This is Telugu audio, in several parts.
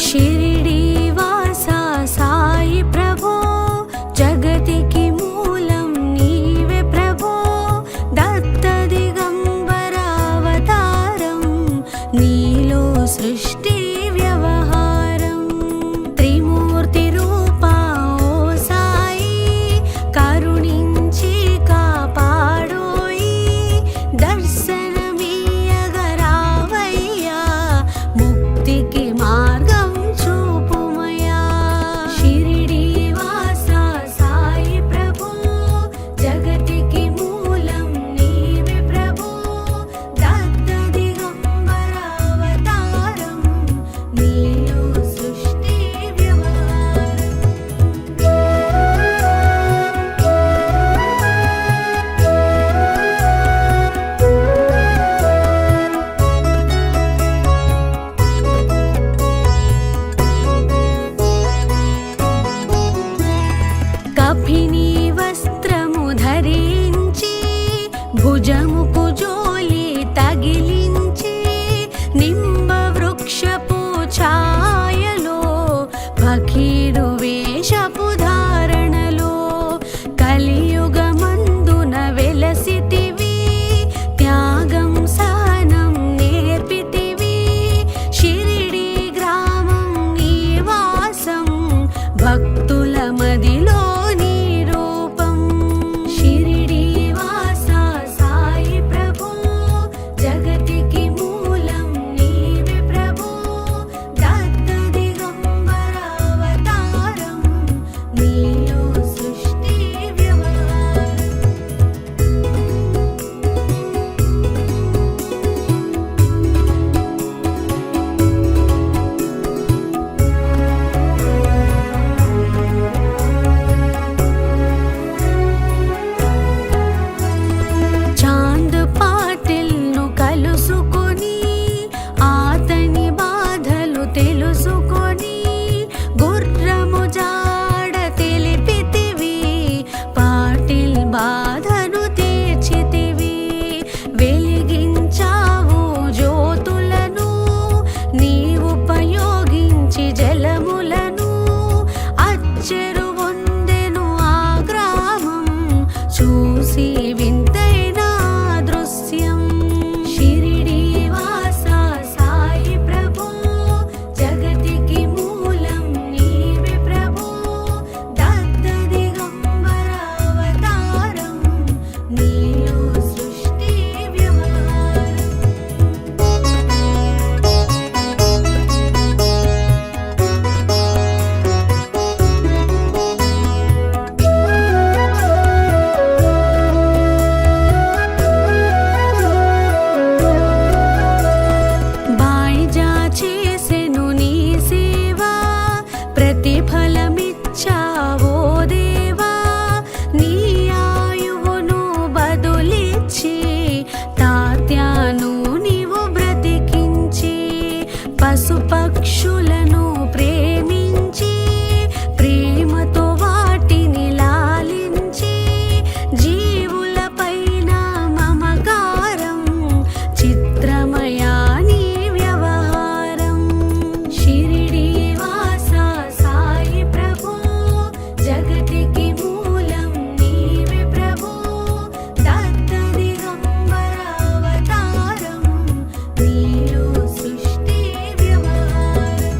शिरिडीवासा साई प्रभो जगतिकी मूलं नीवे प्रभो दत्त दिगंबरावतारं नीलो सृष्टि व्यवहारं त्रिमूर्ति रूपा ओ साई करुणिंची कापाडोई दर्शनमीयगरावయ్యా मुक्तिकी మార్గం చూపుమయ్యా షిరిడీవాసా సాయి ప్రభు జగతికి మూలం నీవే ప్రభు దత్త దిగంబరావతారం నీలో సృష్టి వ్యవహారం కఫినీ వస్త్రము ధరించి భుజముకు జోలి తగిలించి నింబ వృక్షపు ఛాయలో పఖీడు వేషపు ధారణలో కలియుగమందున వెలసితివి త్యాగం సహనం నేర్పితివి షిరిడి గ్రామం నీవాసం భక్తుల మదిలో నీ రూపం షిరిడీవాసా సాయి ప్రభు జగతికి మూలం నీవే ప్రభు దత్త దిగంబరావతారం నీలో సృష్టి వ్యవహారం చాంద్ పాటిల్ను కలుసుకొని ఆతని బాధలు తెలుసుకొని గుర్రము జాడ తెలిపితివి పాటిల్ బాధను తీర్చితివి వెలిగించావు జ్యోతులను నీవుపయోగించి జలములను అచ్చెరు పొందెను ఆ గ్రామం చూసి వింతైన దృశ్యం షిరిడీవాసా సాయి ప్రభు జగతికి మూలం నీవే ప్రభు దత్త దిగంబరావతారం నీలో సృష్టి వ్యవహారం బాయిజా చేసెను నీ సేవా ప్రతిఫలమిచ్చావో దేవా నీ ఆయువును బదులిచ్చి తాత్యాను నీవు బ్రతికించి పశుపక్షులను ప్రేమించి ప్రేమతో వాటిని లాలించి జీవులపైన మమకారం చిత్రమయా నీ వ్యవహారం షిరిడీవాసా సాయి ప్రభు జగతికి మూలం నీవే ప్రభు దత్త దిగంబరావతారం నీలో సృష్టి వ్యవహారం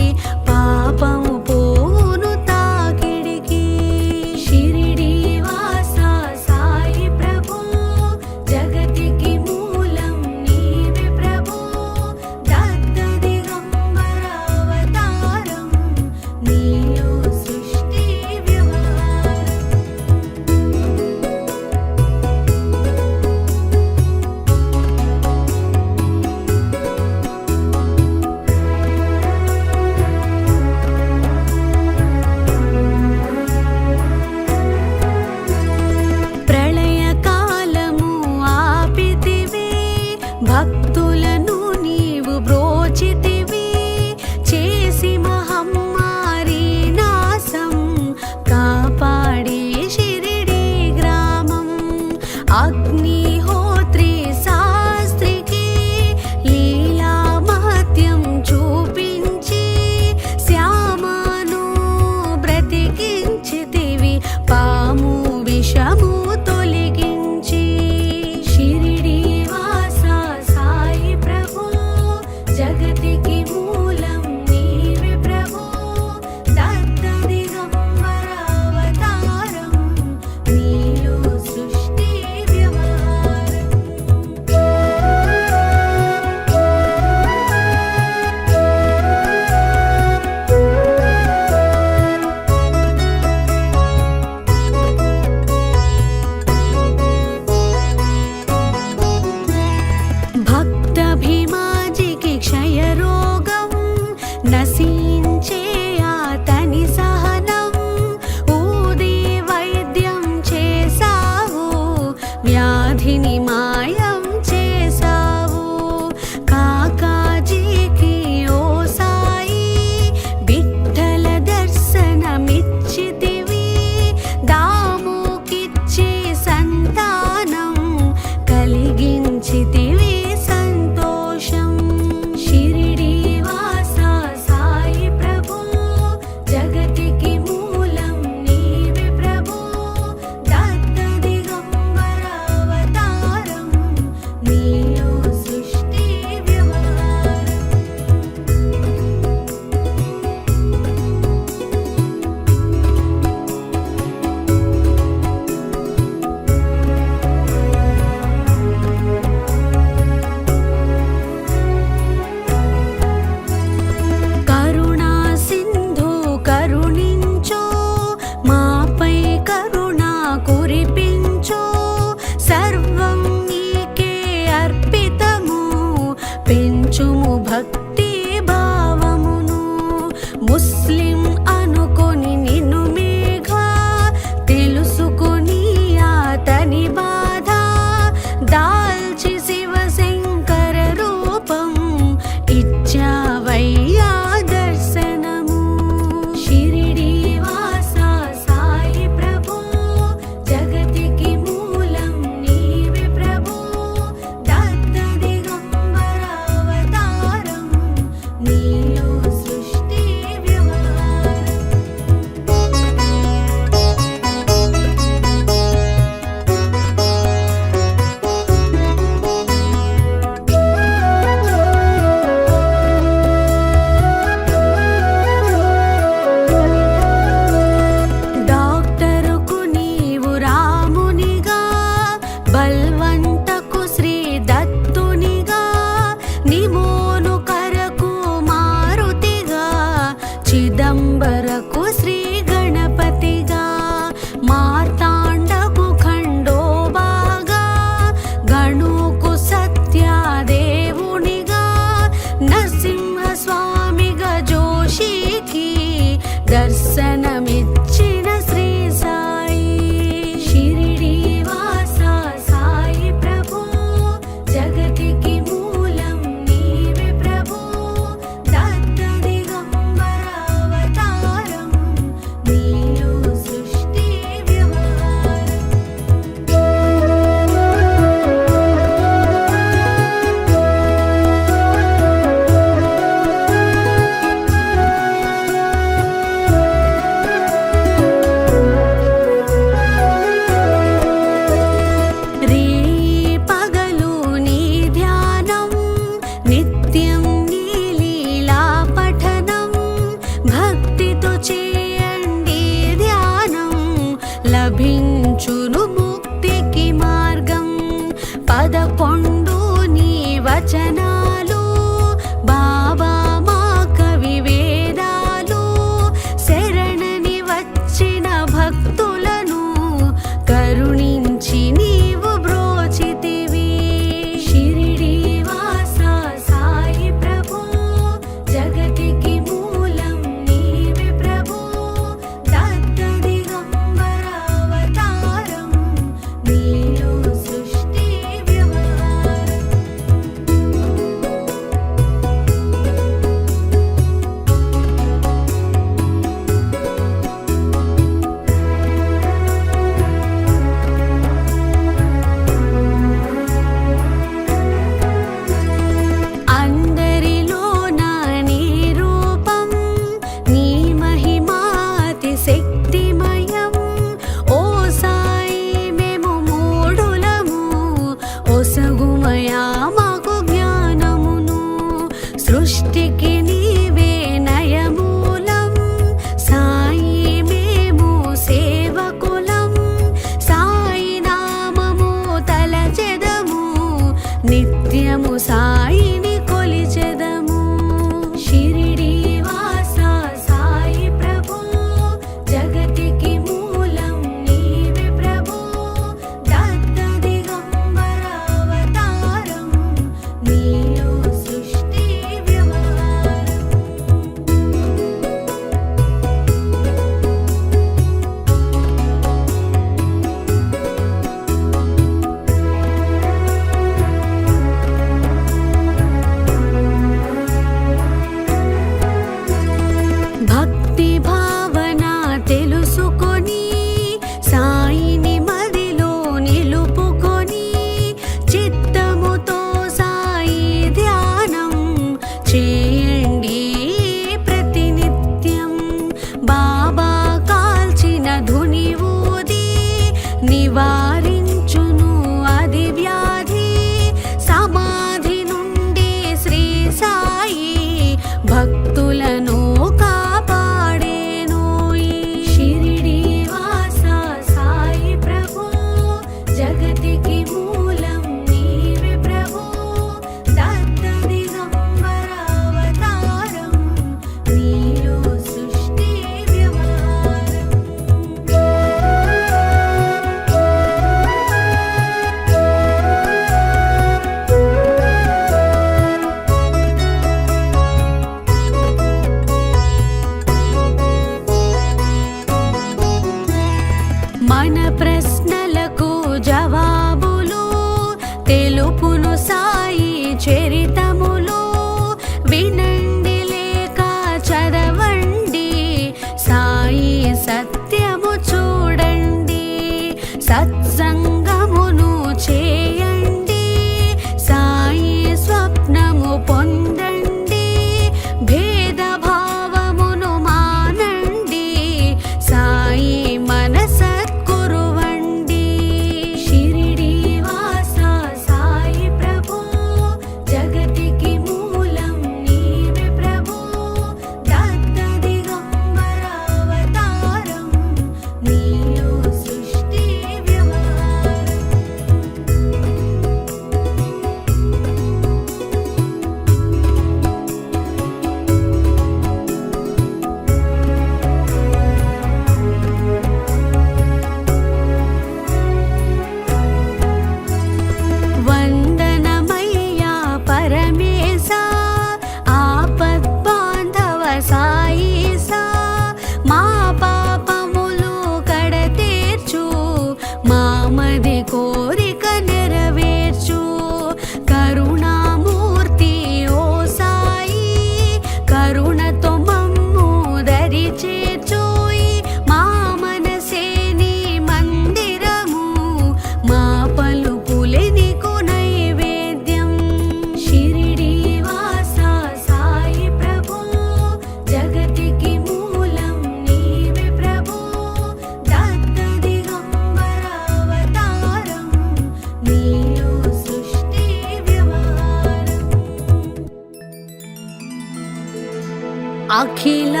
अखिलाण्डकोटि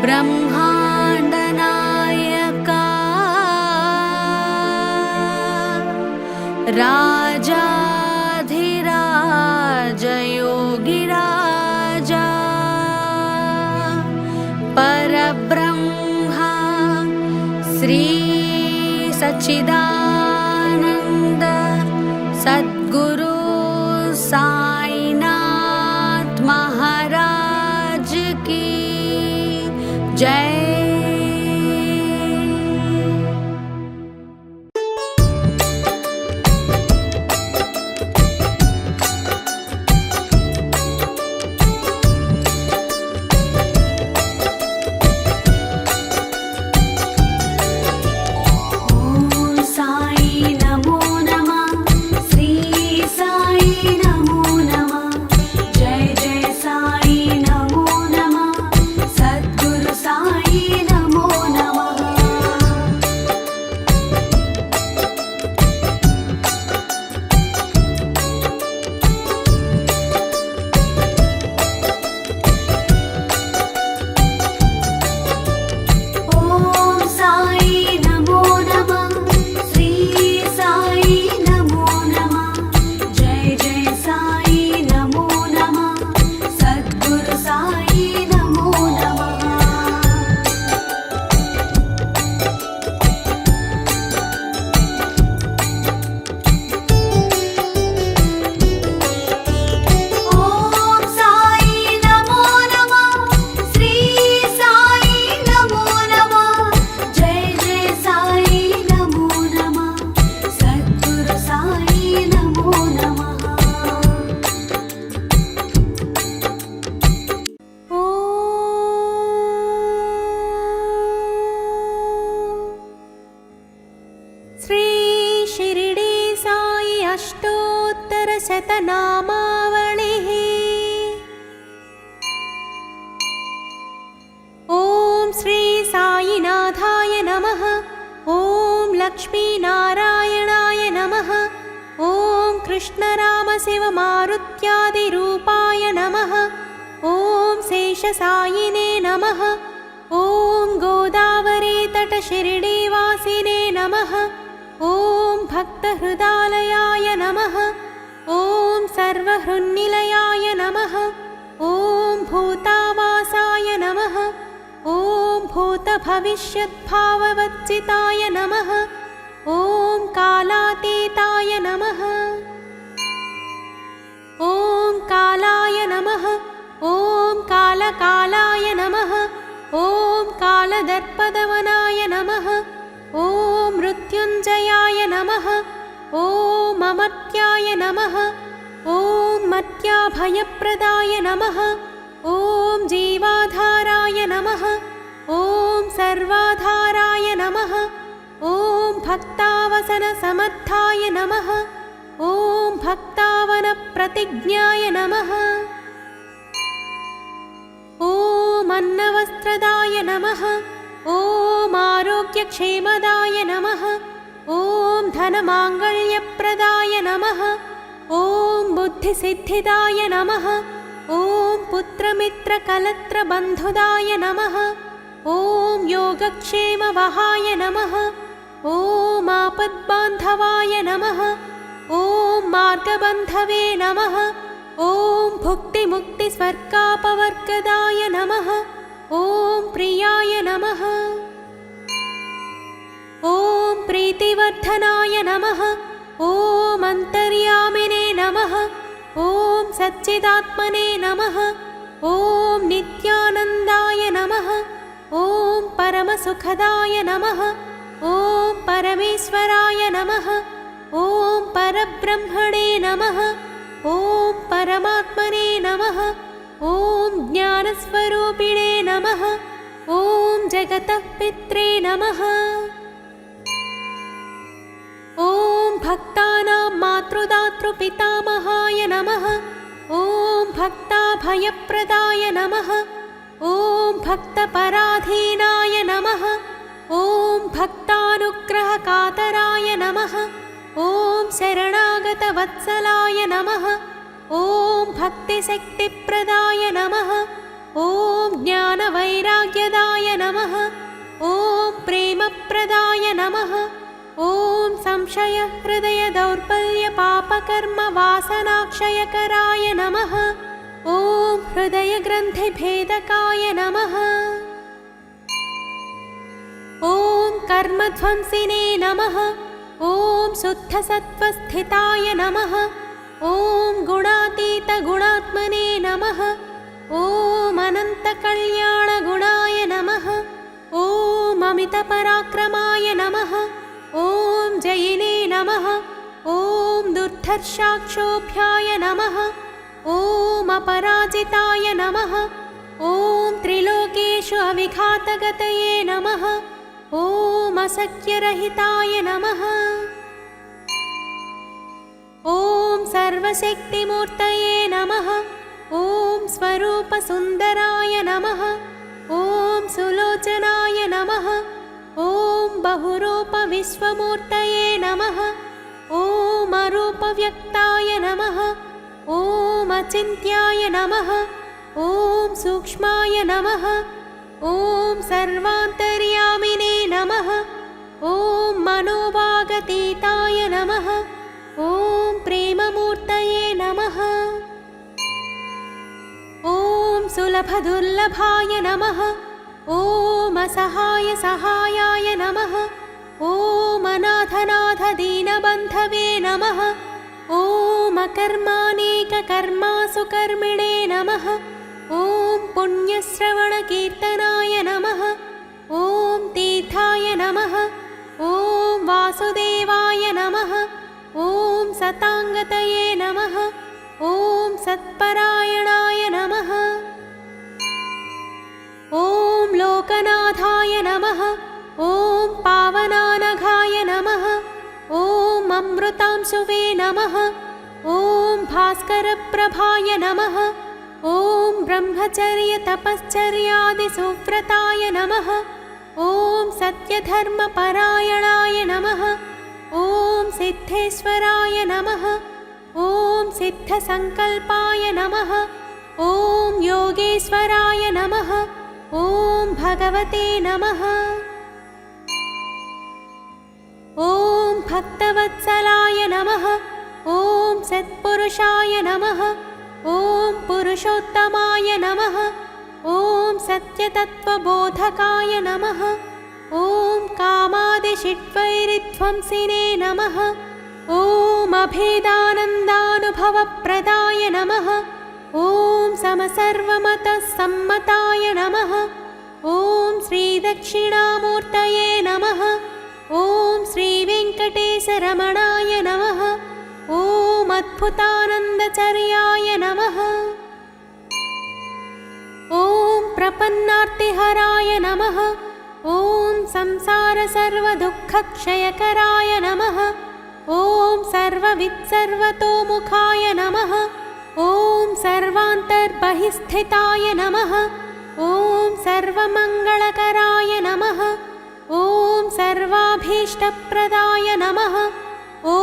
ब्रह्माण्डनायका राजाधिराज योगिराजा परब्रह्म श्री सच्चिदानन्द सद्गुरु साईनाथ महाराज की जय। अष्टोत्तरशतनामावलिः। ॐ श्री साईनाथाय नमः। ॐ लक्ष्मीनारायणाय नमः। ॐ कृष्णरामशिवमारुत्यादिरूपाय नमः। ॐ शेषसायिने नमः। ॐ गोदावरीतटशिरडीवासिने नमः। ॐ भक्तहृदालयाय नमः। ॐ सर्वहृन्निलयाय नमः। ॐ भूतावासाय नमः। ॐ भूतभविष्यद्भाववर्जिताय नमः। ॐ कालातीताय नमः। ॐ कालाय नमः। ॐ कालकालाय नमः। ॐ कालदर्पदमनाय नमः। ॐ मृत्युञ्जयाय नमः। ॐ अमर्त्याय नमः। ॐ मर्त्याभयप्रदाय नमः। ॐ जीवाधाराय नमः। ॐ सर्वाधाराय नमः। ॐ भक्तावसनसमर्थाय नमः। ॐ भक्तावनप्रतिज्ञाय नमः। ॐ अन्नवस्त्रदाय नमः। ॐ आरोग्यक्षेमदाय नमः। ॐ धनमाङ्गल्यप्रदाय नमः। ॐ बुद्धिसिद्धिदाय नमः। ॐ पुत्रमित्रकलत्रबन्धुदाय नमः। ॐ योगक्षेमवहाय नमः। ॐ आपद्बान्धवाय नमः। ॐ मार्गबन्धवे नमः। ॐ भुक्तिमुक्तिस्वर्गापवर्गदाय नमः। ॐ प्रियाय नमः। ॐ प्रीतिवर्धनाय नमः। ॐ अन्तर्यामिने नमः। ॐ सच्चिदात्मने नमः। ॐ नित्यानन्दाय नमः। ॐ परमसुखदाय नमः। ॐ परमेश्वराय नमः। ॐ परब्रह्मणे नमः। ॐ परमात्मने नमः। ॐ ज्ञानस्वरूपिणे नमः। ॐ जगतः पित्रे नमः। ॐ भक्तानां मातृदातृपितामहाय नमः। ॐ भक्ताभयप्रदाय नमः। ॐ भक्तपराधीनाय नमः। ॐ भक्तानुग्रहकातराय नमः। ॐ शरणागतवत्सलाय नमः। ॐ भक्तिशक्तिप्रदाय नमः। ॐ ज्ञानवैराग्यदाय नमः। ॐ प्रेमप्रदाय नमः। ॐ संशयहृदयदौर्बल्यपापकर्मवासनाक्षयकराय नमः। ॐ हृदयग्रन्थिभेदकाय नमः। ॐ कर्मध्वंसिने नमः। ॐ शुद्धसत्त्वस्थिताय नमः। ॐ गुणातीतगुणात्मने नमः। ॐ अनन्तकल्याणगुणाय नमः। ॐ अमितपराक्रमाय नमः। ॐ जयिने नमः। ॐ दुर्धर्षाक्षोभ्याय नमः। ॐ अपराजिताय नमः। ॐ त्रिलोकेषु अविघातगतये नमः। ॐ असख्यरहिताय नमः। ॐ सर्वशक्तिमूर्तये नमः। ॐ स्वरूपसुन्दराय नमः। ॐ सुलोचनाय नमः। ॐ बहुरूपविश्वमूर्तये नमः। ॐ अरूपव्यक्ताय नमः। ॐ अचिन्त्याय नमः। ॐ सूक्ष्माय नमः। ॐ सर्वान्तर्यामिने नमः। ॐ मनोभागतीताय नमः। ॐ प्रेममूर्तये नमः। ॐ सुलभदुर्लभाय नमः। ॐ असहायसहायाय नमः। ॐ अनाथनाथदीनबन्धवे नमः। ॐ अकर्मानेककर्मासु कर्मिणे नमः। ॐ पुण्यश्रवणकीर्तनाय नमः। ॐ तीर्थाय नमः। ॐ वासुदेवाय नमः। ॐ सताङ्गतये नमः। ॐ सत्परायणाय नमः। ॐ लोकनाथाय नमः। ॐ पावनानघाय नमः। ॐ अमृतांशुवे नमः। ॐ भास्करप्रभाय नमः। ॐ ब्रह्मचर्यतपश्चर्यादिसुव्रताय नमः। ॐ सत्यधर्मपरायणाय नमः। ॐ सिद्धेश्वराय नमः। ॐ सिद्धसङ्कल्पाय नमः। ॐ योगेश्वराय नमः। ॐ भगवते नमः। ॐ भक्तवत्सलाय नमः। ॐ सत्पुरुषाय नमः। ॐ पुरुषोत्तमाय नमः। ॐ सत्यतत्त्वबोधकाय नमः। ॐ कामादिषिट्वैरिध्वंसिने नमः। ॐ अभेदानन्दानुभवप्रदाय नमः। ॐ समसर्वमतसम्मताय नमः। ॐ श्रीदक्षिणामूर्तये नमः। ॐ श्रीवेङ्कटेशरमणाय नमः। ॐ अद्भुतानन्दचर्याय नमः। ॐ प्रपन्नार्तिहराय नमः। ॐ संसारसर्वदुःखक्षयकराय नमः। ॐ सर्ववित्सर्वतोमुखाय नमः। ॐ सर्वान्तर्बहिस्थिताय नमः। ॐ सर्वमङ्गलकराय नमः। ॐ सर्वाभीष्टप्रदाय नमः। ॐ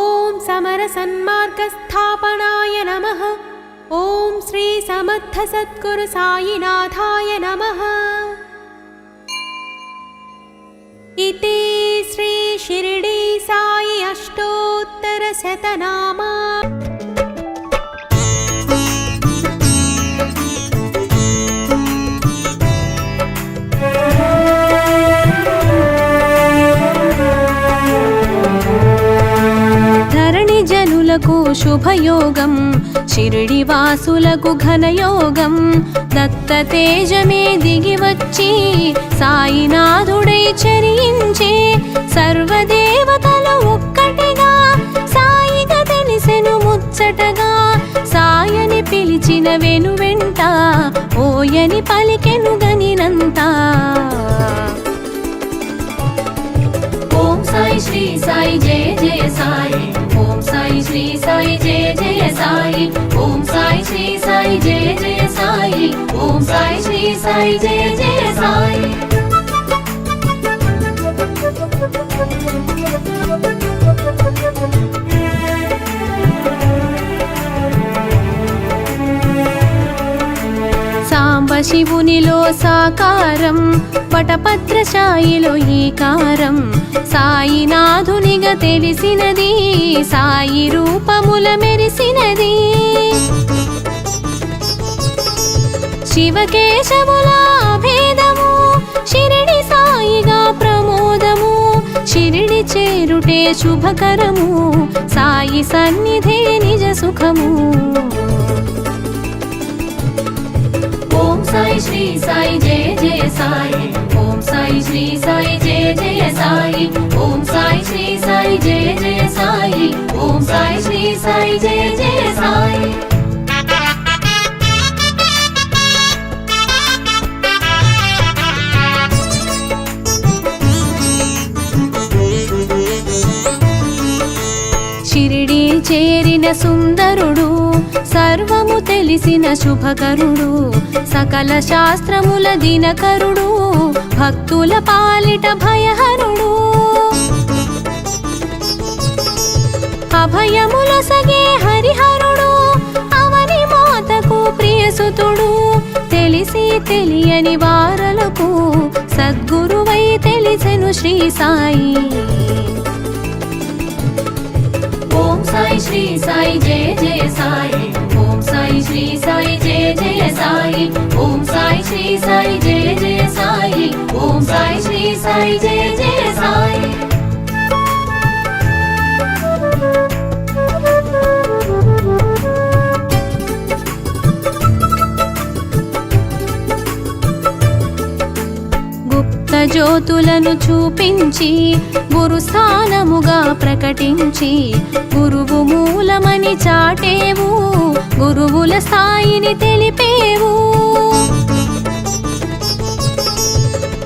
समरसन्मार्गस्थापनाय नमः। ॐ श्रीसमर्थसद्गुरुसायिनाथाय नमः। इति श्री शिर्डी साई अष्टोत्तरशतनामा। జనులకు శుభయోగం, షిరిడివాసులకు ఘనయోగం. దత్త తేజమే దిగివచ్చి సాయినాథుడై చరించే, సర్వదేవతలు ఒక్కటిగా సాయిగా తెలిసెను ముచ్చటగా. సాయని పిలిచిన వెనువెంట ఓయని పలికెను గనినంతా. ఓం సాయి శ్రీ సాయి జయ జయ సాయి. ఓం సాయి శ్రీ సాయి జయ జయ సాయి. ఓం సాయి శ్రీ సాయి జయ జయ సాయి. ఓం సాయి శ్రీ సాయి జయ జయ సాయి. పరమశివునిలో సాకారం, వటపత్రశాయిలో ఈకారం. సాయినాథునిగా తెలిసినది, సాయి రూపముల మెరిసినది. శివకేశవుల భేదము, షిరిడి సాయిగా ప్రమోదము. షిరిడి చేరుటే శుభకరము, సాయి సన్నిధే నిజ సుఖము. ఓం సాయి శ్రీ సాయి జయ జయ సాయి, ఓం సాయి శ్రీ సాయి జయ జయ సాయి, ఓం సాయి శ్రీ సాయి జయ జయ సాయి, ఓం సాయి శ్రీ సాయి జయ జయ సాయి. షిరిడి చేరిన సుందరుడు, సర్వము తెలిసిన శుభకరుడు. సకల శాస్త్రముల దినకరుడు, భక్తుల పాలిట భయహరుడు. అభయముల సగే హరిహరుడు, అవని మాతకు ప్రియసుతుడు. తెలిసి తెలియని వారలకు సద్గురువై తెలిసెను శ్రీ సాయి. ఓం సాయి శ్రీ సాయి జయ జయ సాయి, ఓం సాయి శ్రీ సాయి జయ జయ సాయి, ఓం సాయి శ్రీ సాయి జయ జయ సాయి, ఓం సాయి శ్రీ సాయి జయ జయ సాయి. గుప్త జ్యోతులను చూపించి, గురు స్థానముగా ప్రకటించి, గురువు మూలమని చాటేవు, గురువుల స్థాయిని తెలిపేవు.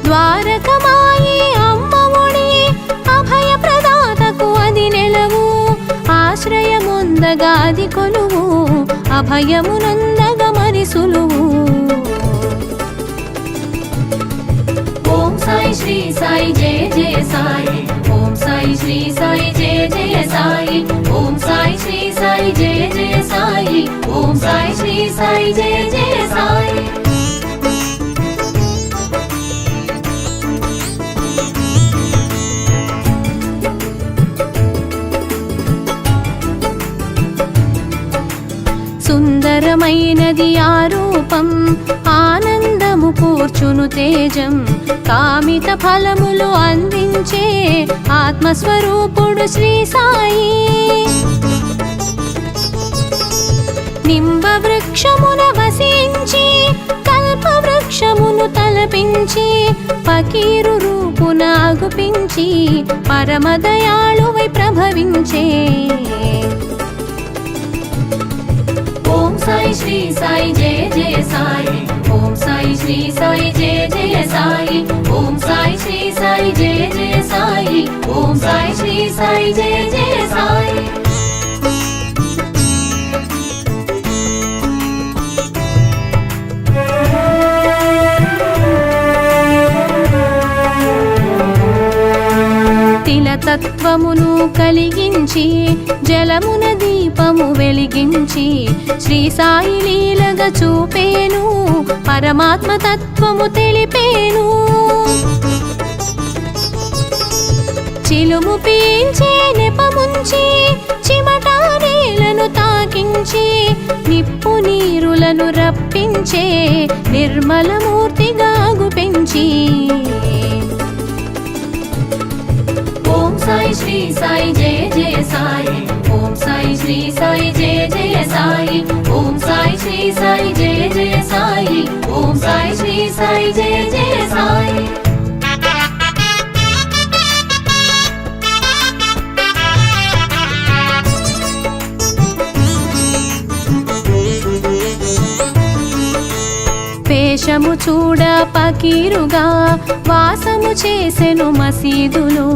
ద్వారకమాయి అమ్మఒడి, అభయ ప్రదాతకు అది నెలవు. ఆశ్రయముందగా అది కొలువు, అభయమునందగా మరి సులువు. ఓం సాయి శ్రీ సాయి జయ జయ సాయి, ఓం సాయి శ్రీ సాయి జయ జయ సాయి, ఓం సాయి శ్రీ సాయి జయ జయ సాయి, ఓం సాయి శ్రీ సాయి జయ జయ సాయి. సుందరమైనది ఆ రూపం, ఆనందము కూర్చును తేజం. కామిత ఫలములు అందించే ఆత్మస్వరూపుడు శ్రీ సాయి. నింబ వృక్షమున వసించి, కల్ప వృక్షమును తలపించి, ఫకీరు రూపున అగుపించి, పరమదయాళువై ప్రభవించే. ఓం సాయి శ్రీ సాయి జయ జయ సాయి, ఓం సాయి శ్రీ సాయి జయ జయ సాయి, ఓం సాయి శ్రీ సాయి జయ జయ సాయి, ఓం సాయి శ్రీ సాయి జయ జయ సాయి. తిలతత్వమును కలిగించి, జలమున దీపము వెలిగించి, శ్రీ సాయి లీలగా చూపేను, పరమాత్మ తత్వము తెలిపేను. చిలుము పీల్చే నెపముంచి, చిమట నేలను తాకించి, నిప్పు నీరులను రప్పించే, నిర్మలమూర్తిగా గుపెంచి. ఓం సాయి శ్రీ సాయి జయ జయ సాయి, ఓం సాయి శ్రీ సాయి జయ జయ సాయి, ఓం సాయి శ్రీ సాయి జయ జయ సాయి, ఓం సాయి శ్రీ సాయి జయ జయ సాయి. వేషము చూడ పకీరుగా, వాసము చేసెను మసీదులో.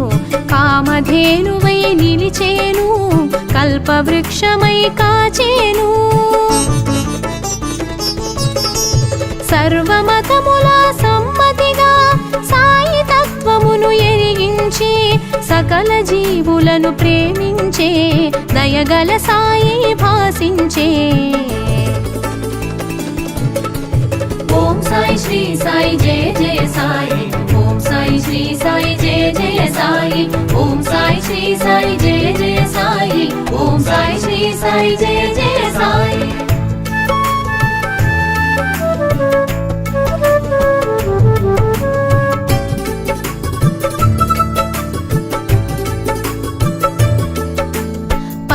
కామధేనువై నిలిచేను, కల్పవృక్షమై కాచేను. సర్వమతముల సమ్మతిగా సాయి తత్వమును ఎరిగించి, సకల జీవులను ప్రేమించే, దయగల సాయి భాసించే. ఓం సాయి శ్రీ సాయి జయ జయ సాయి ఓం సాయి శ్రీ సాయి జయ జయ సాయి ఓం సాయి శ్రీ సాయి జయ జయ సాయి ఓం సాయి శ్రీ సాయి జయ జయ సాయి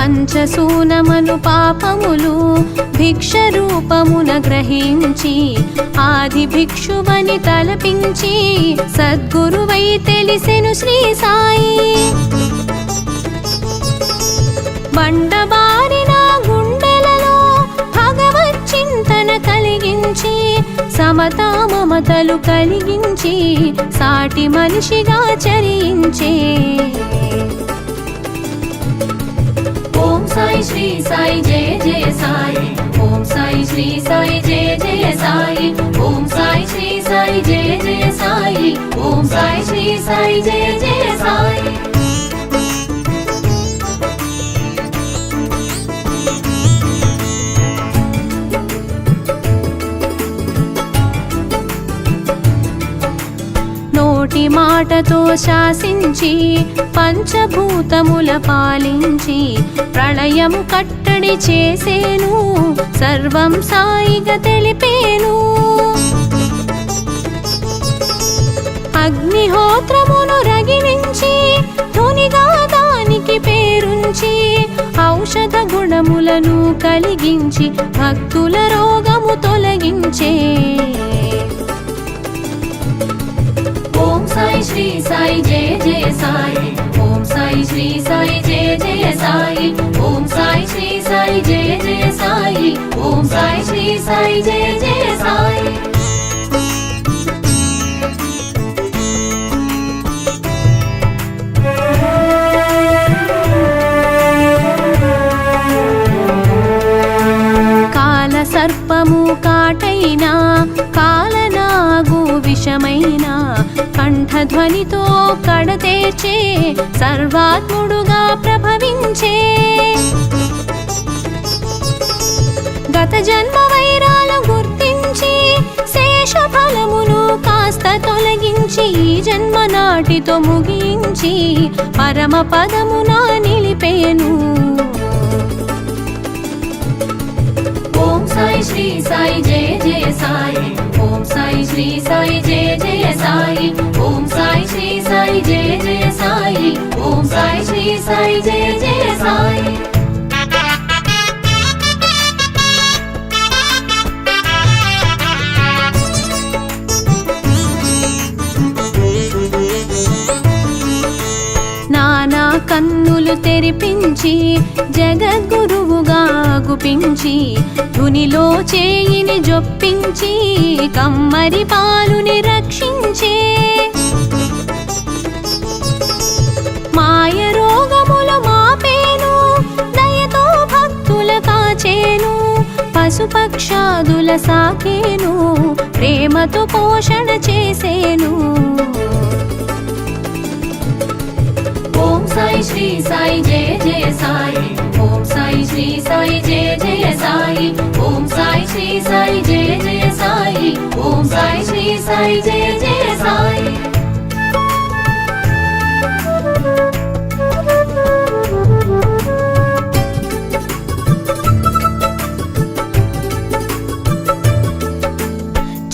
పంచసూనమను పాపములు భిక్ష రూపమున గ్రహించి ఆది భిక్షువని తలపించి సద్గురువై తెలిసెను శ్రీ సాయి బండబారిన గుండెలలో భగవత్ చింతన కలిగించి సమతా మమతలు కలిగించి సాటి మనిషిగా చరించే ఓం సాయి శ్రీ సాయి జయ జయ సాయి ఓం సాయి శ్రీ సాయి జయ జయ సాయి ఓం సాయి శ్రీ సాయి జయ జయ సాయి ఓం సాయి శ్రీ సాయి జయ జయ సాయి నోటి మాటతో శాసించి పంచభూతముల పాలించి ప్రళయము కట్టడి చేసేను సర్వం సాయిగా తెలిపేను అగ్నిహోత్రమును రగిలించి ధునిగా దానికి పేరుంచి ఔషధ గుణములను కలిగించి భక్తుల రోగము తొలగించే ఓం సాయి శ్రీ సాయి జయ జయ సాయి ఓం సాయి శ్రీ సాయి జయ జయ సాయి ఓం సాయి శ్రీ సాయి జయ జయ సాయి ఓం సాయి శ్రీ సాయి జయ జయ సాయి కాల సర్పము కాటైనా కాలనాగు విషమైన కంఠధ్వనితో కడతేర్చే సర్వాత్ముడుగా ప్రభవించే గత జన్మ వైరాలు గుర్తించి శేష ఫలమును కాస్త తొలగించి ఈ జన్మ నాటితో ముగించి పరమ పదమున నిలిపేను ఓం సాయి శ్రీ సాయి జయ జయ సాయి ఓం సాయి శ్రీ సాయి జయ జయ సాయి ఓం సాయి శ్రీ సాయి జయ జయ సాయి ఓం సాయి శ్రీ సాయి జయ జయ సాయి నానా కన్నులు తెరిపించి జగద్గురువుగా గుపించి ధునిలో చేయిని జొప్పించి కమ్మరి పాలుని రక్షించే మాయ రోగములు మాపేను దయతో భక్తుల కాచేను పశుపక్షాదుల సాకేను ప్రేమతో పోషణ చేసేను ఓం సాయి శ్రీ సాయి జయ జయ సాయి ఓం సాయి శ్రీ సాయి జయ జయ సాయి ఓం సాయి శ్రీ సాయి జయ జయ సాయి ఓం సాయి శ్రీ సాయి జయ జయ సాయి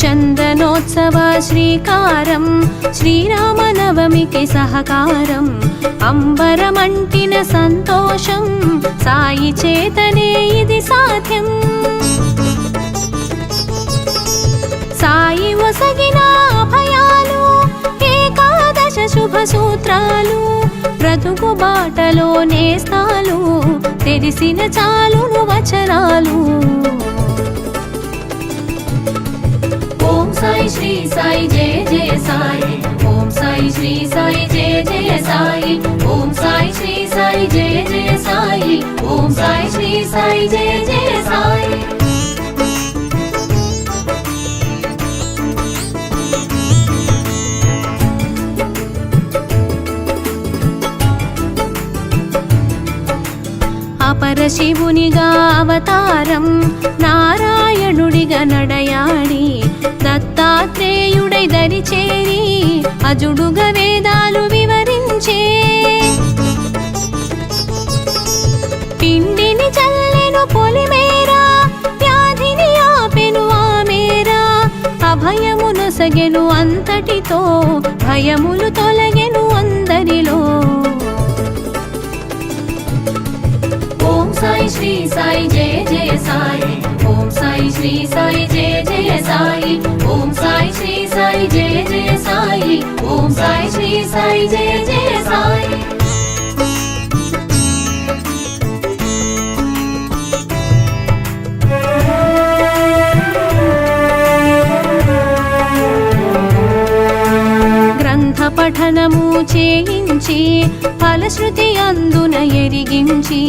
చందనోత్సవ శ్రీకారం శ్రీరామనవమికి సహకారం అంబరమంటిన సంతోషం సాయి చేతనే ఇది సాధ్యం సాయి ఒసగిన అభయాలు ఏకాదశ శుభ సూత్రాలు బ్రతుకు బాటలో నేస్తాలు తెలిసిన చాలును వచనాలు ఓం సాయి శ్రీ సాయి జయ జయ సాయి ఓం సాయి శ్రీ సాయి జయ జయ సాయి ఓం సాయి శ్రీ సాయి జయ జయ సాయి ఓం సాయి శ్రీ సాయి జయ జయ సాయి పరశివునిగా అవతారం నారాయణుడిగా నడయాడి దత్తా అర్జునుడై దరిచేరి అజుడుగా వేదాలు వివరించే పిండిని చల్లెను పొలిమేరా వ్యాధిని ఆపెను ఆమేరా అభయమును సగెను అంతటితో భయములు తొలగెను అందరిలో ఓం సాయి శ్రీ సాయి జయ జయ సాయి ఓం సాయి శ్రీ సాయి జయ జయ సాయి ఓం సాయి శ్రీ సాయి జయ జయ సాయి ఓం సాయి శ్రీ సాయి జయ జయ సాయి పఠనము చేయించి ఫలశ్రుతి అందున ఎరిగించి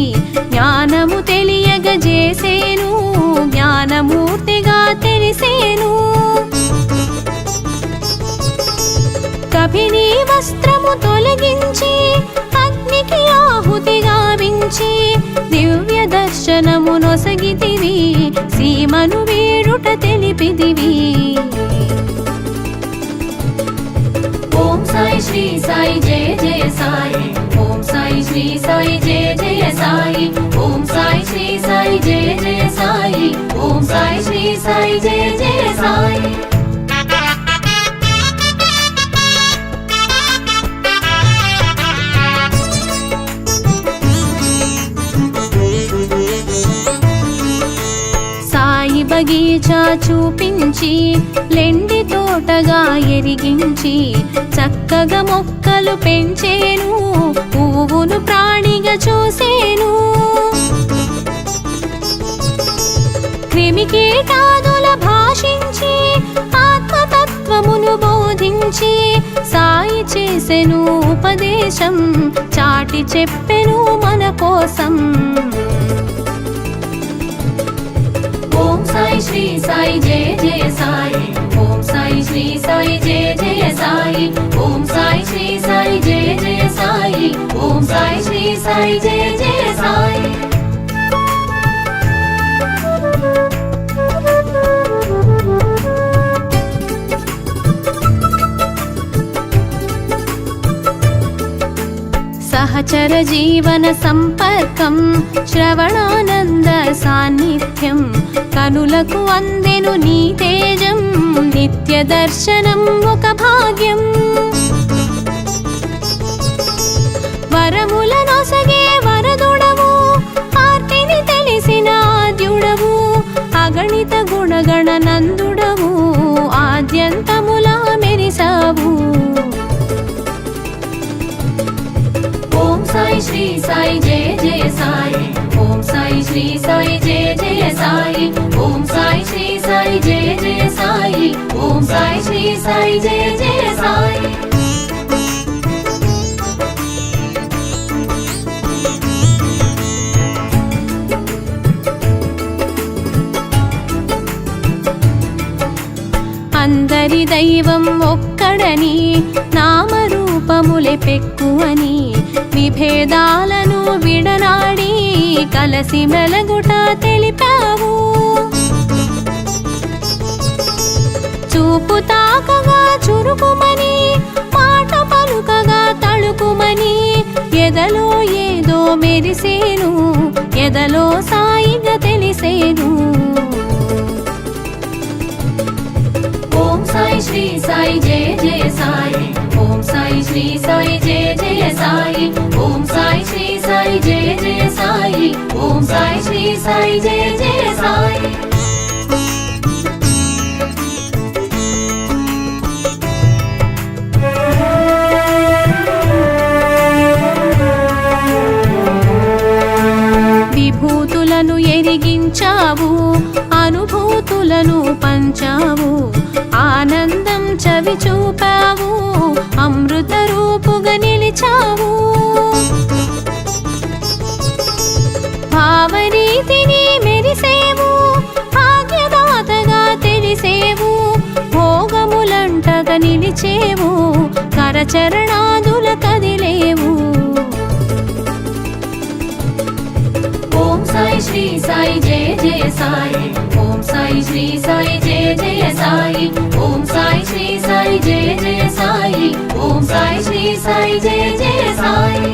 జ్ఞానము తెలియగజేసేను జ్ఞానమూర్తిగా తెలిసేను కపిని వస్త్రము తొలగించి అగ్నికి ఆహుతి గావించి దివ్య దర్శనము నొసగితివి సీమను వీడుట తెలిపిదివి ఓం సాయి శ్రీ సాయి జయ జయ సాయి ఓం సాయి శ్రీ సాయి జయ జయ సాయి ఓం సాయి శ్రీ సాయి జయ జయ సాయి ఓం సాయి శ్రీ సాయి జయ జయ సాయి సాయి బగీచా చూపించి లెండి తోటగా ఎరిగించి చక్కగా మొక్కలు పెంచేను పువ్వును ప్రాణిగా చూసేను క్రిమికీటాదుల భాషించి ఆత్మతత్వమును బోధించి సాయి చేసెను ఉపదేశం చాటి చెప్పెను మన కోసం ఓం సాయి శ్రీ సాయి జయ జయ సాయి ఓం సాయి శ్రీ సాయి జయ జయ సాయి ఓం సాయి శ్రీ సాయి జయ జయ సాయి ఓం సాయి శ్రీ సాయి జయ జయ సాయి సహచర జీవన సంపర్కం శ్రవణానంద సాన్నిధ్యం కనులకు అందెను నీ తేజం నిత్య దర్శనం ఒక భాగ్యం వరములనొసగే వరదుడవు ఆర్తిని తెలిసిన ఆద్యుడవు అగణిత గుణగణ నందుడవు ఆద్యంతములా మెరిసావు ఓం సాయి శ్రీ సాయి జయ జయ సాయి ఓం సాయి శ్రీ సాయి జయ జయ సాయి ఓం సాయి శ్రీ సాయి జయ జయ సాయి ఓం సాయి శ్రీ సాయి జయ జయ సాయి అందరి దైవం ఒక్కడని నామరూపములే పెక్కువని విభేదాలను విడనాడి కలసి మెలగుట తెలిపావు చూపు తాకగా చురుకుమని మాట పలుకగా తళుకుమని ఎదలో ఏదో మెరిసేను ఎదలో సాయిగా తెలిసేను ఓం సాయి శ్రీ సాయి జయ జయ సాయి ఓం సాయి శ్రీ సాయి జయ జయ సాయి ఓం సాయి శ్రీ సాయి జయ జయ సాయి ఓం సాయి శ్రీ సాయి జయ జయ సాయి విభూతులను ఎరిగించావు అనుభూతులను పంచావు ఆనందం చవి చూపావు అమృత రూపుగా నిలిచావు భావరీతిని మెరిసేవు భాగ్యదాతగా తెలిసేవు భోగములంటగా నిలిచేవు కరచరణాదుల కదిలేవు ఓం సాయి శ్రీ సాయి జయ జయ సాయి ఓం సాయి శ్రీ సాయి జయ జయ సాయి ఓం సాయి శ్రీ సాయి సాయి జయ జయ సాయి ఓం సాయి శ్రీ సాయి జయ జయ సాయి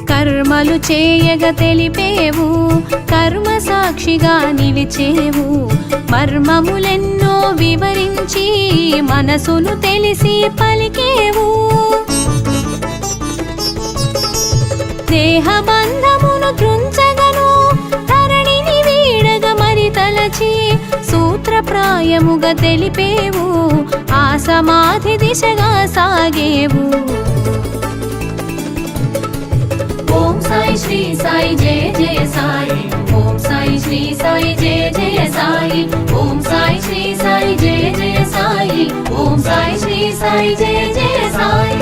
కర్మలు చేయగ తెలిపేవు కర్మ సాక్షిగా నిలిచేవు మర్మములెన్నో వివరించి మనసును తెలిసి పలికేవు దేహబంధమును త్రుంచగను ధరణిని వీడగ మరి తలచి సూత్రప్రాయముగా తెలిపేవు ఆ సమాధి దిశగా సాగేవు ఓం సాయి శ్రీ సాయి జయ జయ సాయి ఓం సాయి శ్రీ సాయి జయ జయ సాయి ఓం సాయి శ్రీ సాయి జయ జయ సాయి ఓం సాయి శ్రీ సాయి జయ జయ సాయి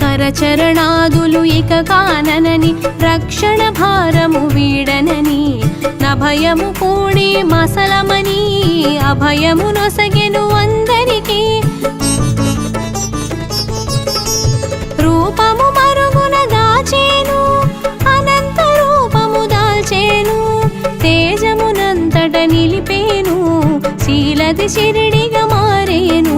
కరచరణాదులు ఇక కాననని రక్షణ భారము వీడనని నభయము కూడి మసలమని అభయము నొసగెను అందరికి రూపము మరుగున దాచేను అనంత రూపము దాల్చేను తేజమునంతట నిలిపేను శీలది శిరిడిగా మారేను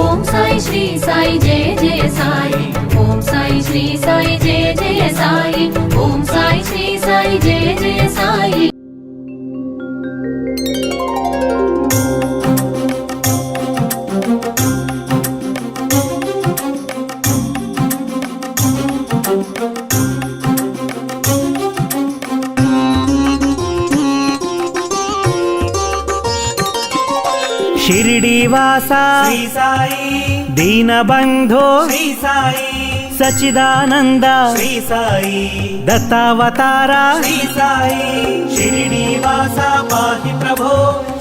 ఓం సాయి శ్రీ సాయి జయ జయ సాయి ఓం సాయి శ్రీ సాయి జయ జయ సాయి ఓం సాయి శ్రీ సాయి జయ జయ సాయి शिरडी वासा श्री साई दीनबंधो श्री साई सच्चिदानंद श्री साई दत्तावतारा श्री साई शिरडी वासा पाहि प्रभो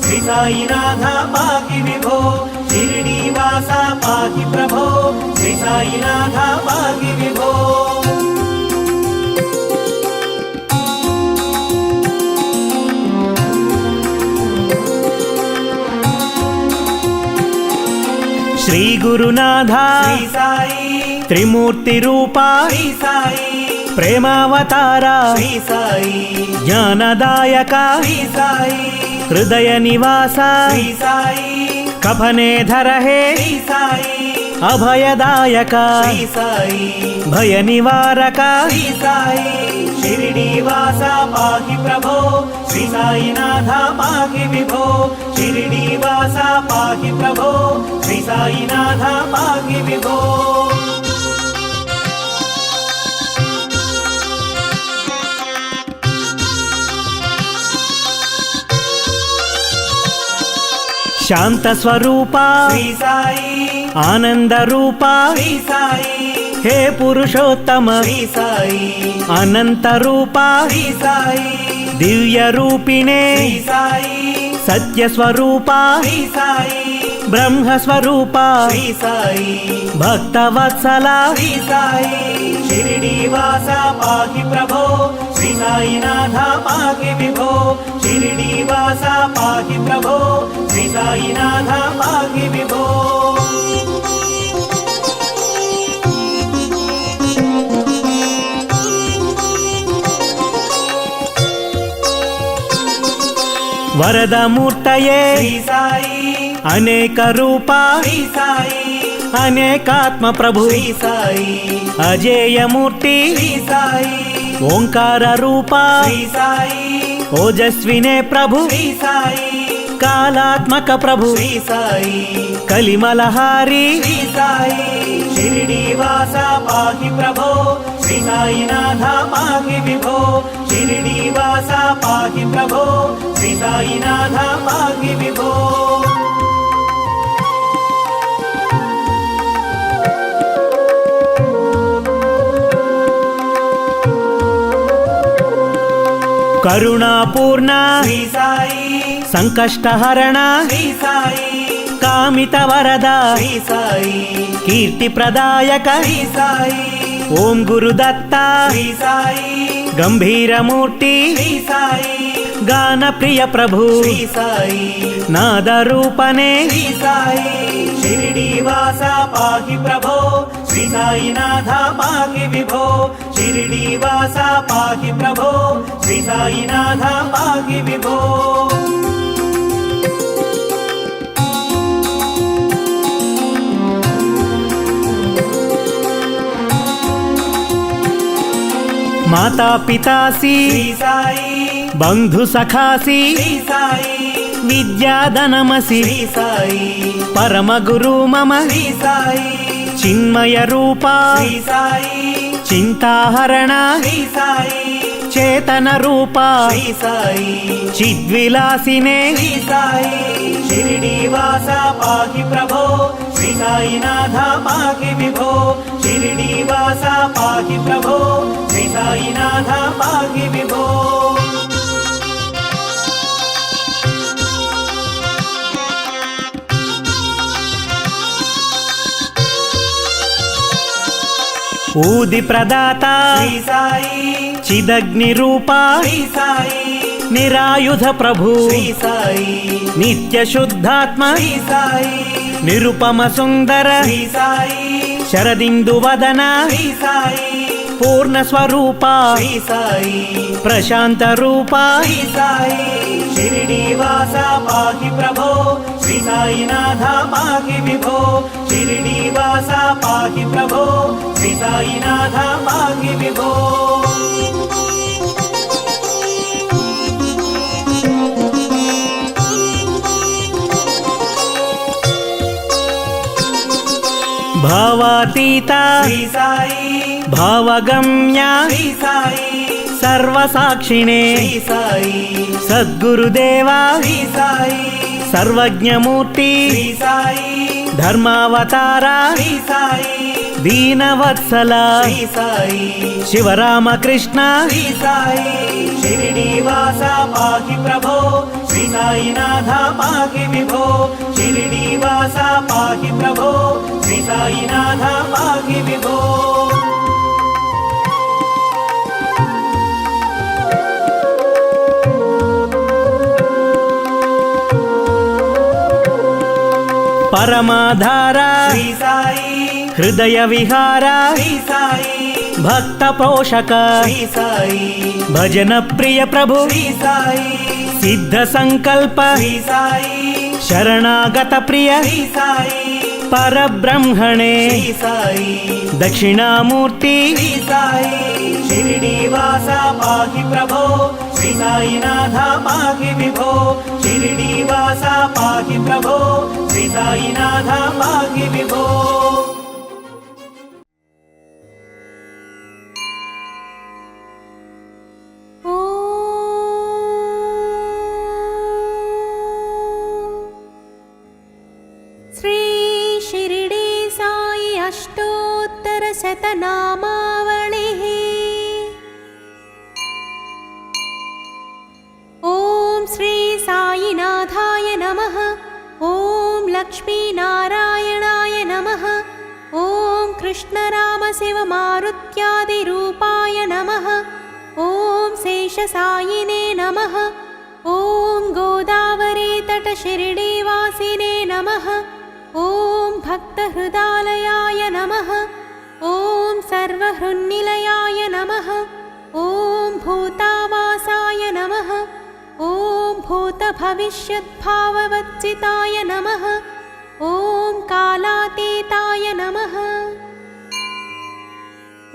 श्री साई नाथा पाहि विभो शिरडी वासा पाहि प्रभो श्री साई नाथा पाहि विभो श्री गुरुनाथा श्री साई त्रिमूर्ति रूपा श्री साई प्रेमावतारा श्री साई ज्ञानदायका श्री साई हृदय निवासा श्री साई कफने धरहे श्री साई अभयदायका श्री साई भय निवारका श्री साई शिरडी वासा पाहि प्रभो श्री साई नाथा पाहि विभो शिरडी वासा पाहि प्रभो श्री साई नाथा पाहि विभो शांत स्वरूपा श्री साई आनंद रूपा श्री साई हे पुरुषोत्तम श्री साई अनंत रूपा श्री साई दिव्य रूपिणे श्री साई सत्य स्वरूपा श्री साई ब्रह्म स्वरूपा श्री साई भक्त वत्सला श्री साई शिरडी वासा पाहि प्रभो श्री साई नाथा पाहि विभो शिरडी वासा पाहि प्रभो श्री साई नाथा पाहि विभो वरदमूर्तये श्री साई अनेक रूपा श्री साई अनेकात्म प्रभु श्री साई अजेय मूर्ति श्री साई ओंकार रूपा श्री साई ओजस्विने प्रभु श्री साई कालात्मक प्रभु श्री साई कलिमलहारी श्री साई शिरडी वासा पाहि प्रभो श्री साई नाथा पाहि विभो शिरडी वासा पाहि प्रभो श्री साई नाथा पाहि विभो करुणापूर्ण श्री साई संकष्टहरण श्री साई कामित वरद श्री साई कीर्ति प्रदायक श्री साई ఓం గురుదత్త శ్రీ సాయి గంభీరమూర్తి శ్రీ సాయి గాన ప్రియ ప్రభు శ్రీ సాయి నాద రూపనే శ్రీ సాయి షిరిడి వాస పాహి ప్రభో శ్రీ సాయినాథ పాహి విభో షిరిడి వాస పాహి ప్రభో శ్రీ సాయినాథ పాహి విభో మాతా పితాసి శ్రీ సాయి బంధు సఖాసి శ్రీ సాయి విద్యాధనమసి శ్రీ సాయి పరమ గురు మమ శ్రీ సాయి చిన్మయ రూపా శ్రీ సాయి చింతాహరణ శ్రీ సాయి చేతన రూపా శ్రీ సాయి చిద్విలాసినే శ్రీ సాయి షిరిడి వాస పాహి ప్రభో శ్రీ సాయినాథ పాహి విభో షిరిడి వాస పాహి ప్రభో శ్రీ సాయినాథ పాహి విభో ఊది ప్రదాత శ్రీ సాయి చిదగ్ని రూపా శ్రీ సాయి నిరాయుధ ప్రభు శ్రీ సాయి నిత్య శుద్ధాత్మ శ్రీ సాయి నిరుపమ సుందర శ్రీ సాయి శరదిందు వదన శ్రీ సాయి పూర్ణ స్వరూప శ్రీ సాయి ప్రశాంత రూప శ్రీ సాయి షిరిడి వాస పాహి ప్రభో శ్రీ సాయినాథ పాహి విభో షిరిడి వాస పాహి ప్రభో శ్రీ సాయినాథ పాహి విభో భావాతీత శ్రీ సాయి భావగమ్య శ్రీ సాయి సర్వసాక్షిణే శ్రీ సాయి సద్గురుదేవా శ్రీ సాయి సర్వజ్ఞమూర్తి శ్రీ సాయి ధర్మావతార శ్రీ సాయి దీనవత్సల శ్రీ సాయి శివరామకృష్ణ శ్రీ సాయి షిరిడి వాస పాహి ప్రభో శ్రీ సాయినాథ పాహి విభో షిరిడి వాస పాహి ప్రభో శ్రీ సాయినాథ పాహి విభో పరమాధార శ్రీ సాయి హృదయ విహార శ్రీ సాయి భక్త పోషక శ్రీ సాయి భజన ప్రియ ప్రభు శ్రీ సాయి సిద్ధ సంకల్ప శ్రీ సాయి శరణాగత ప్రియ శ్రీ సాయి పరబ్రహ్మణే శ్రీ సాయి దక్షిణామూర్తి శ్రీ సాయి షిరిడి వాస పాహి ప్రభో శ్రీ సాయినాథ పాహి విభో షిరిడి వాస పాహి ప్రభో శ్రీ సాయినాథ పాహి విభో श्री शिरडी साई अष्टोत्तर शतनामावलिः ॐ श्री साईनाथाय नमः ॐ लक्ष्मीनारायणाय नमः ॐ कृष्णरामशिवमारुत्यादिरूपाय नमः ॐ शेषसायिने नमः ॐ गोदावरीतटशिरडीवासिने नमः ॐ भक्तहृदालयाय नमः ॐ सर्वहृन्निलयाय नमः ॐ भूतावासाय नमः ॐ भूतभविष्यद्भाववच्चिताय नमः ॐ कालातीताय नमः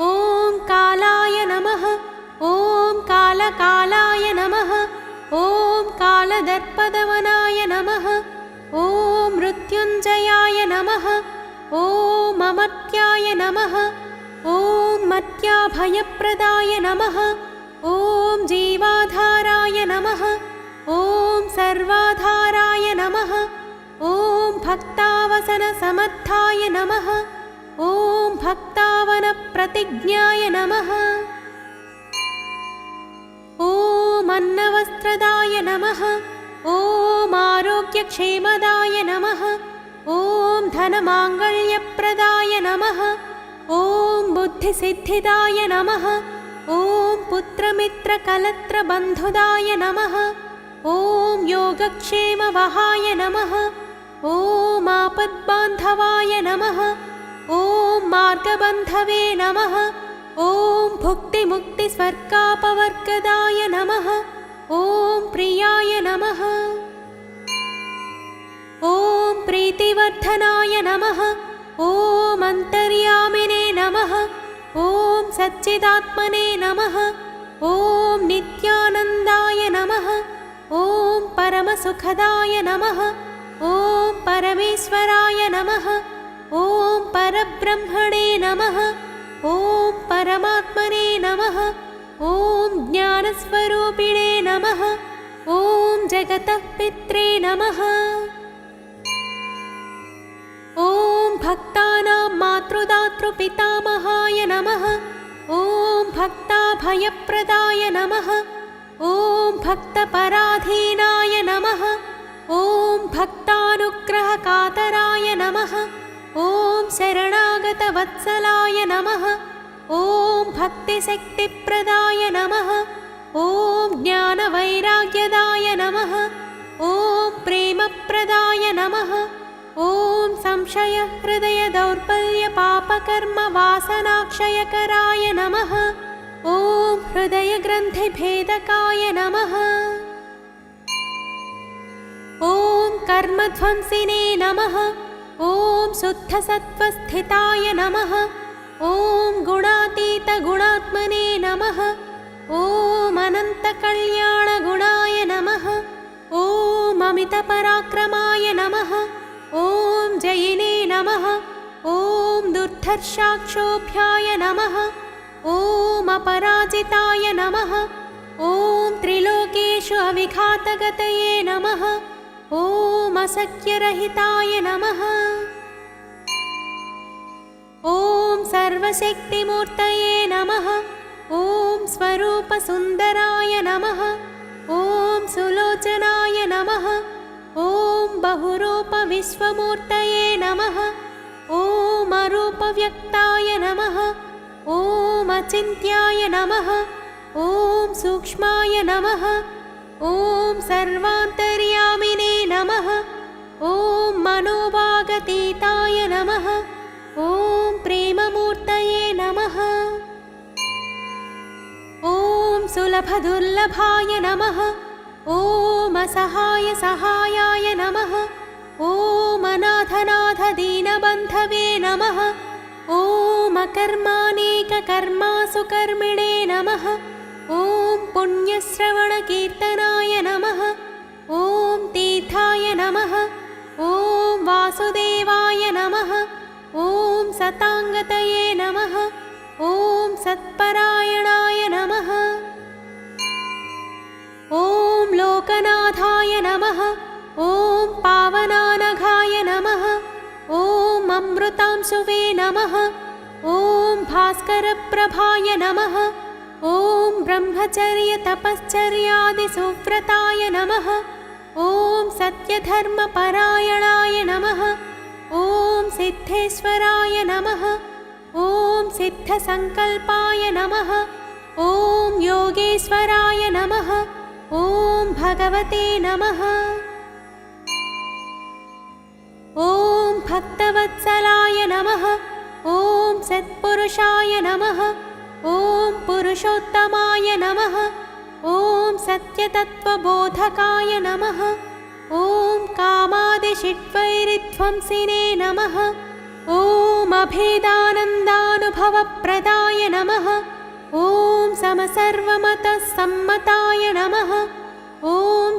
ॐ कालाय नमः ॐ कालकालाय नमः ॐ कालदर्पदवनाय नमः ॐ मृत्युञ्जयाय नमः ॐ अमर्त्याय नमः ॐ मर्त्याभयप्रदाय नमः ॐ जीवाधाराय नमः ॐ सर्वाधाराय नमः ॐ भक्तावसनसमर्थाय नमः ॐ भक्तावनप्रतिज्ञाय नमः ॐ अन्नवस्त्रदाय नमः ॐ आरोग्यक्षेमदाय नमः ॐ धनमाङ्गल्यप्रदाय नमः ॐ बुद्धिसिद्धिदाय नमः ॐ पुत्रमित्रकलत्रबन्धुदाय नमः ॐ योगक्षेमवहाय नमः ॐ आपद्बान्धवाय नमः ॐ मार्गबन्धवे नमः ॐ भुक्तिमुक्तिस्वर्गापवर्गदाय नमः ॐ प्रियाय नमः ॐ प्रीतिवर्धनाय नमः ॐ अन्तर्यामिने नमः ॐ सच्चिदात्मने नमः ॐ नित्यानन्दाय नमः ॐ परमसुखदाय नमः ॐ परमेश्वराय नमः ॐ परब्रह्मणे नमः ॐ परमात्मने नमः ॐ ज्ञानस्वरूपिणे नमः ॐ जगतः पित्रे नमः ॐ भक्तानां मातृदातृपितामहाय नमः ॐ भक्ताभयप्रदाय नमः ॐ भक्तपराधीनाय नमः ॐ भक्तानुग्रहकातराय नमः ॐ शरणागतवत्सलाय नमः ॐ भक्तिशक्तिप्रदाय नमः ॐ ज्ञानवैराग्यदाय नमः ॐ प्रेमप्रदाय नमः ॐ संशयहृदयदौर्बल्यपापकर्मवासनाक्षयकराय नमः ॐ हृदयग्रन्थिभेदकाय नमः ॐ कर्मध्वंसिने नमः ॐ शुद्धसत्त्वस्थिताय नमः ॐ गुणातीतगुणात्मने नमः ॐ अनन्तकल्याणगुणाय नमः ॐ अमितपराक्रमाय नमः ॐ जयिने नमः ॐ दुर्धर्षाक्षोभ्याय नमः ॐ अपराजिताय नमः ॐ त्रिलोकेषु अविघातगतये नमः ॐ असख्यरहिताय नमः ॐ सर्वशक्तिमूर्तये नमः ॐ स्वरूपसुन्दराय नमः ॐ सुलोचनाय नमः ॐ बहुरूपविश्वमूर्तये नमः ॐ अरूपव्यक्ताय नमः ॐ अचिन्त्याय नमः ॐ सूक्ष्माय नमः ॐ सर्वान्तर्यामिने नमः ॐ मनोभागतीताय नमः ॐ प्रेममूर्तये नमः ॐ सुलभदुर्लभाय नमः ॐ असहायसहायाय नमः ॐ अनाथनाथदीनबन्धवे नमः ॐ अकर्मानेककर्मासु कर्मिणे नमः ॐ पुण्यश्रवणकीर्तनाय नमः ॐ तीर्थाय नमः ॐ वासुदेवाय नमः ॐ सताङ्गतये नमः ॐ सत्परायणाय नमः ॐ लोकनाथाय नमः ॐ पावनानघाय नमः ॐ अमृतांशुवे नमः ॐ भास्करप्रभाय नमः ॐ ब्रह्मचर्यतपश्चर्यादिसुव्रताय नमः ॐ सत्यधर्मपरायणाय नमः ॐ सिद्धेश्वराय नमः ॐ सिद्धसङ्कल्पाय नमः ॐ योगेश्वराय नमः ॐ भगवते नमः ॐ भक्तवत्सलाय नमः ॐ सत्पुरुषाय नमः ॐ पुरुषोत्तमाय नमः ॐ सत्यतत्त्वबोधकाय नमः ॐ कामादिषड्वैरिध्वंसिने नमः ॐ अभेदानन्दानुभवप्रदाय नमः ॐ समसर्वमतसम्मताय नमः ॐ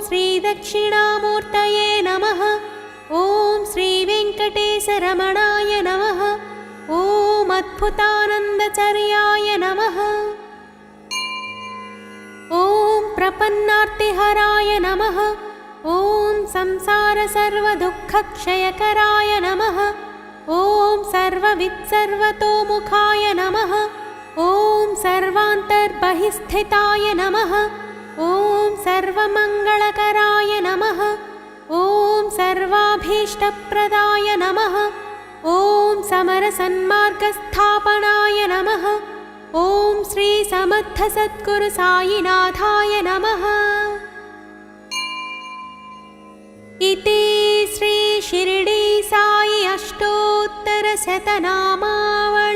श्रीदक्षिणामूर्तये नमः ॐ श्रीवेङ्कटेशरमणाय नमः ॐ अद्भुतानन्दचर्याय नमः ॐ प्रपन्नार्तिहराय नमः ॐ संसारसर्वदुःखक्षयकराय नमः ॐ सर्ववित्सर्वतोमुखाय नमः ॐ सर्वान्तर्बहिस्थिताय नमः ॐ सर्वमङ्गलकराय नमः ॐ सर्वाभीष्टप्रदाय नमः ॐ समरसन्मार्गस्थापनाय नमः। ॐ श्री समर्थ सद्गुरु साईनाथाय नमः। इति श्री शिरडी साई अष्टोत्तर शतनामावली